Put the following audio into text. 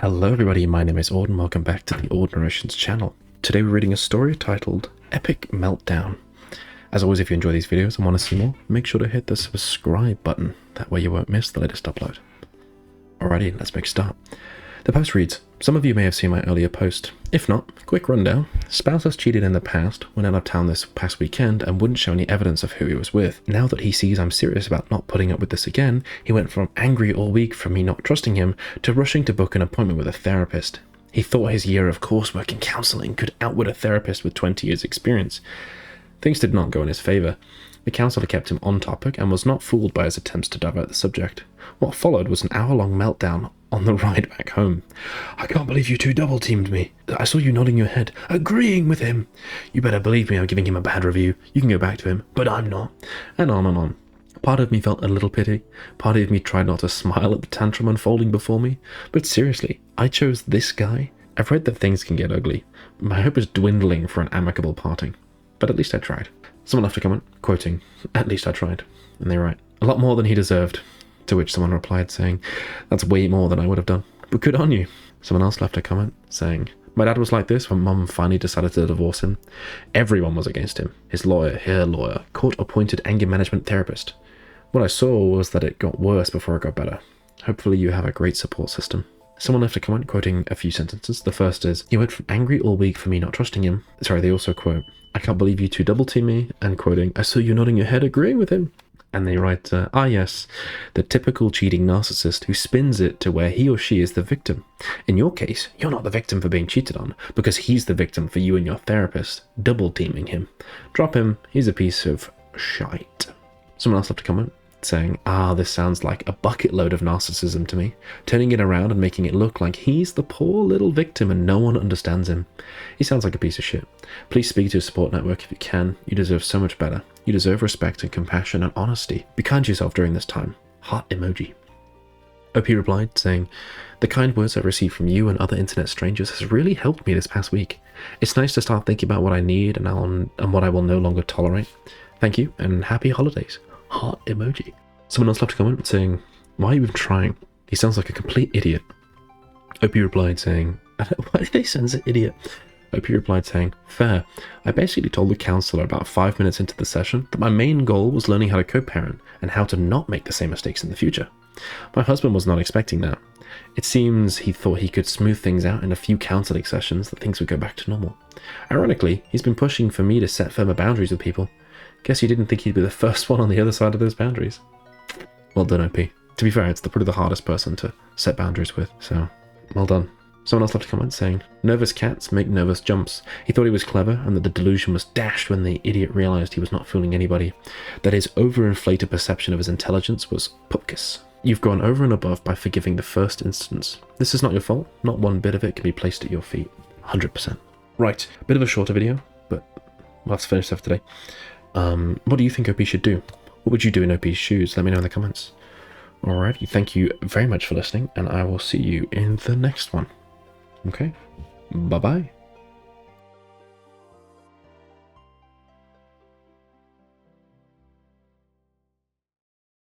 Hello everybody, my name is Aud and welcome back to the Aud Narrations channel. Today we're reading a story titled Epic Meltdown. As always, if you enjoy these videos and want to see more, make sure to hit the subscribe button, that way you won't miss the latest upload. Alrighty, let's make a start. The post reads, some of you may have seen my earlier post. If not, quick rundown. Spouse has cheated in the past, went out of town this past weekend and wouldn't show any evidence of who he was with. Now that he sees I'm serious about not putting up with this again, he went from angry all week for me not trusting him to rushing to book an appointment with a therapist. He thought his year of coursework in counselling could outwit a therapist with 20 years experience. Things did not go in his favour. The counsellor kept him on topic and was not fooled by his attempts to divert the subject. What followed was an hour-long meltdown on the ride back home. I can't believe you two double-teamed me. I saw you nodding your head, agreeing with him. You better believe me, I'm giving him a bad review. You can go back to him, but I'm not. And on and on. Part of me felt a little pity. Part of me tried not to smile at the tantrum unfolding before me. But seriously, I chose this guy. I've read that things can get ugly. My hope is dwindling for an amicable parting. But at least I tried. Someone left a comment, quoting, at least I tried. And they write, a lot more than he deserved. To which someone replied saying, that's way more than I would have done. But good on you. Someone else left a comment saying, my dad was like this when mum finally decided to divorce him. Everyone was against him. His lawyer, her lawyer, court-appointed anger management therapist. What I saw was that it got worse before it got better. Hopefully you have a great support system. Someone left a comment quoting a few sentences. The first is, he went from angry all week for me not trusting him. Sorry, they also quote, I can't believe you two double-team me, and quoting, I saw you nodding your head agreeing with him. And they write, yes, the typical cheating narcissist who spins it to where he or she is the victim. In your case, you're not the victim for being cheated on, because he's the victim for you and your therapist double-teaming him. Drop him, he's a piece of shite. Someone else left a comment saying, this sounds like a bucket load of narcissism to me, turning it around and making it look like he's the poor little victim and no one understands him. He sounds like a piece of shit. Please speak to a support network if you can. You deserve so much better. You deserve respect and compassion and honesty. Be kind to yourself during this time. Heart emoji. OP replied saying, the kind words I've received from you and other internet strangers has really helped me this past week. It's nice to start thinking about what I need and what I will no longer tolerate. Thank you and happy holidays. Heart emoji. Someone else left a comment saying, why are you even trying? He sounds like a complete idiot. OP replied saying, why did they censor idiot? OP replied saying, fair. I basically told the counselor about 5 minutes into the session that my main goal was learning how to co-parent and how to not make the same mistakes in the future. My husband was not expecting that. It seems he thought he could smooth things out in a few counseling sessions that things would go back to normal. Ironically, he's been pushing for me to set firmer boundaries with people. Guess you didn't think he'd be the first one on the other side of those boundaries. Well done, OP. To be fair, it's probably the hardest person to set boundaries with, so well done. Someone else left a comment saying, nervous cats make nervous jumps. He thought he was clever and that the delusion was dashed when the idiot realized he was not fooling anybody. That his overinflated perception of his intelligence was pupkis. You've gone over and above by forgiving the first instance. This is not your fault. Not one bit of it can be placed at your feet. 100%. Right, bit of a shorter video, but let's finish off today. What do you think OP should do? What would you do in OP's shoes? Let me know in the comments. Alrighty, thank you very much for listening, and I will see you in the next one. Okay, bye-bye.